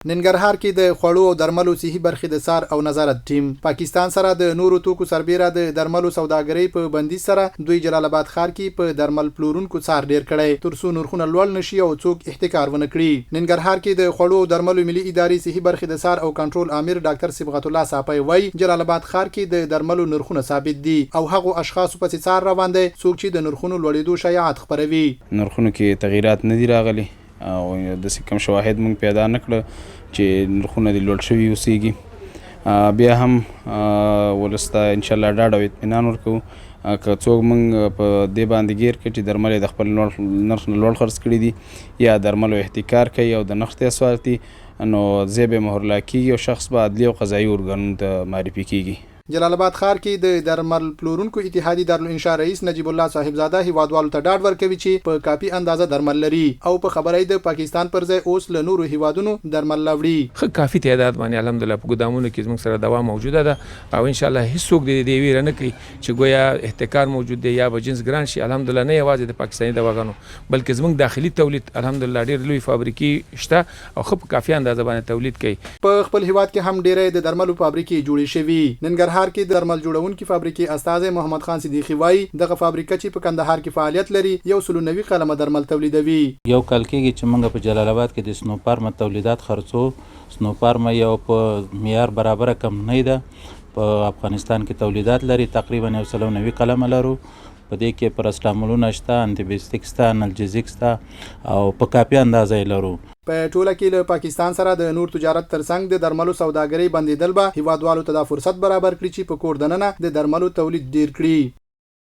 ننګرهار کې د خوړو او درملو صحي برخې د سار او نظارت ټیم پاکستان سره د نورو توکو سربېره د درملو سوداګرۍ په بندیز سره دوی جلالاباد ښار کې په درمل پلورونکو څار ډیر کړي ترڅو نرخونه لوړ نشي او څوک احتکار ونه کړي. ننګرهار کې د خوړو او درملو ملي ادارې صحي برخې د سار او کنټرول امیر ډاکټر صبغت الله صافی وایي جلالاباد ښار کې د درملو نرخونه ثابت دي او هغه اشخاص په څار روان دي څوک چې د نرخونو لوړېدو شایعات خبروي. نرخونو کې تغیرات نه دي راغلي او د کوم شواهد مونږ پیدا نکړه چې نرخونه دي لوړ شوي اوسېږي. بیا هم ولسته انشاءالله ډاډ او اطمینان ورکوو که څوک مونږ په دې باندې ګیر کړي چې درمل د خپل نرخ نه لوړ خرڅ کړي دي یا درملو احتکار کوي او د نرخ ته سوالتي نو ځای به مهرلا کېږي او شخص به عدلي او قضایي ارګانونو ته معرفي کېږي. جلالاباد ښار کې د درمل پلورونکو اتحادیې دارالانشا رئیس نجیب الله صاحبزاده هیوادوالو ته ډاډ ورکوي چې په کافي اندازه درمل لري او په خبرهای د پاکستان پر ځای اوس له نورو هیوادونو درمل راوړي. خو کافي تعداد باندې الحمدلله په ګدامونو کې زموږ سره دوا موجوده ده او ان شاء الله هیڅوک دې ویره نه کوي چې ګویا احتکار موجود دی یا به جنس ګران شي. الحمدلله نه یوازې د پاکستاني دواګانو بلکې زموږ داخلي تولید الحمدلله ډېر لوی فابریکې شته او خو په کافي اندازه باندې تولید کوي. په خپل هیواد کې هم ډېرې د درملو فابریکې جوړې شوي. ننګرهار کې درمل جوړونکي فابریکې استاد محمد خان صدیقی وایي دغه فابریکه چې په کندهار کې فعالیت لري 190 قلمه درمل تولیدوي. یو کال کېږي چې موږ په جلالاباد کې د سنوپارما تولیدات خرڅو. سنوپارما یو په معیار برابر کم نه ده په افغانستان کې تولیدات لري تقریبا 190 قلمه لرو. په دې کې پرسټامولونه شته، انټي شته، انالجیزیک شته او په کافي اندازه یې لرو. په ټوله کې له پاکستان سره د نور تجارت ترڅنګ د درملو سوداګرۍ بندیدل به هیوادوالو ته دا فرصت برابر کړي چې په کور دننه د درملو تولید ډیر کړي.